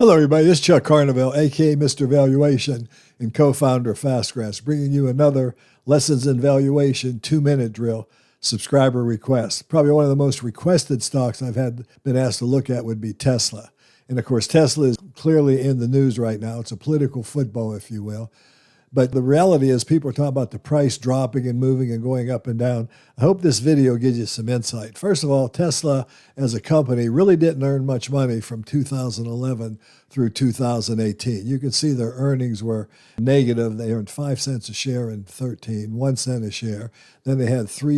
Hello, everybody. This is Chuck Carnevale, aka Mr. Valuation and co-founder of FastGraphs, bringing you another Lessons in Valuation 2-minute drill subscriber request. Probably one of the most requested stocks I've been asked to look at would be Tesla. And of course, Tesla is clearly in the news right now. It's a political football, if you will. But the reality is people are talking about the price dropping and moving and going up and down. I hope this video gives you some insight. First of all, Tesla as a company really didn't earn much money from 2011 through 2018. You can see their earnings were negative. They earned 5 cents a share in 13, 1 cent a share. Then they had 4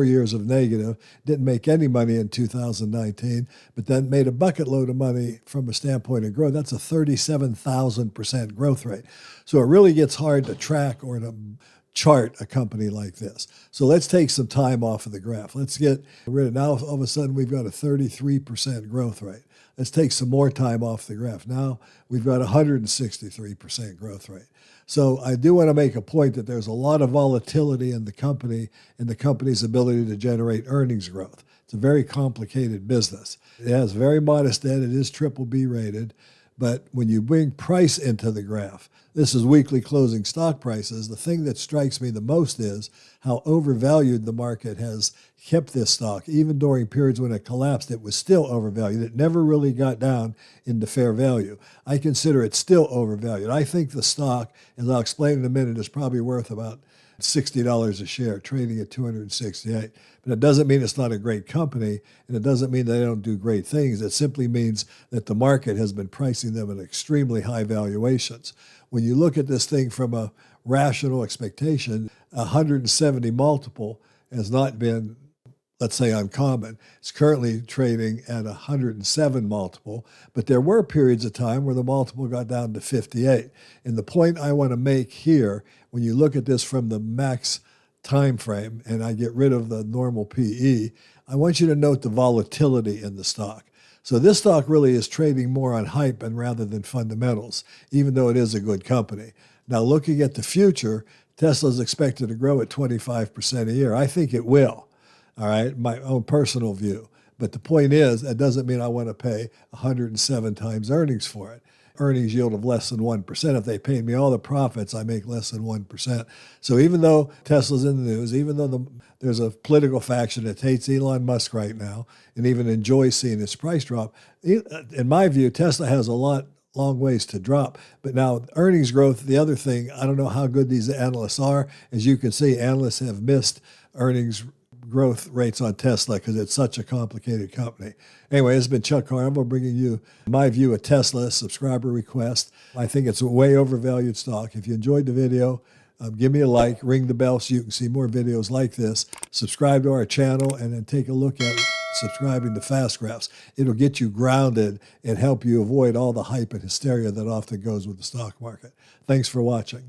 years of negative, didn't make any money in 2019, but then made a bucket load of money from a standpoint of growth. That's a 37,000% growth rate. So it really gets hard to track or to chart a company like this. So let's take some time off of the graph. Let's get rid of, now all of a sudden we've got a 33% growth rate. Let's take some more time off the graph. Now we've got 163% growth rate. So I do want to make a point that there's a lot of volatility in the company and the company's ability to generate earnings growth. It's a very complicated business. It has very modest debt. It is BBB rated. But when you bring price into the graph, this is weekly closing stock prices. The thing that strikes me the most is how overvalued the market has kept this stock. Even during periods when it collapsed, it was still overvalued. It never really got down into fair value. I consider it still overvalued. I think the stock, as I'll explain in a minute, is probably worth about $60 a share, trading at 268. But it doesn't mean it's not a great company, and it doesn't mean they don't do great things. It simply means that the market has been pricing them at extremely high valuations. When you look at this thing from a rational expectation, 170 multiple has not been, let's say, uncommon. It's currently trading at 107 multiple, but there were periods of time where the multiple got down to 58. And the point I want to make here, when you look at this from the max time frame, and I get rid of the normal PE, I want you to note the volatility in the stock. So this stock really is trading more on hype and rather than fundamentals, even though it is a good company. Now, looking at the future, Tesla is expected to grow at 25% a year. I think it will. All right, my own personal view. But the point is, that doesn't mean I want to pay 107 times earnings for it. Earnings yield of less than 1%. If they paid me all the profits, I make less than 1%. So even though Tesla's in the news, even though there's a political faction that hates Elon Musk right now and even enjoys seeing his price drop, in my view, Tesla has a long ways to drop. But now earnings growth, the other thing, I don't know how good these analysts are. As you can see, analysts have missed earnings growth rates on Tesla because it's such a complicated company. Anyway, this has been Chuck Carnevale bringing you my view of Tesla, subscriber request. I think it's a way overvalued stock. If you enjoyed the video, give me a like, ring the bell so you can see more videos like this. Subscribe to our channel and then take a look at subscribing to FastGraphs. It'll get you grounded and help you avoid all the hype and hysteria that often goes with the stock market. Thanks for watching.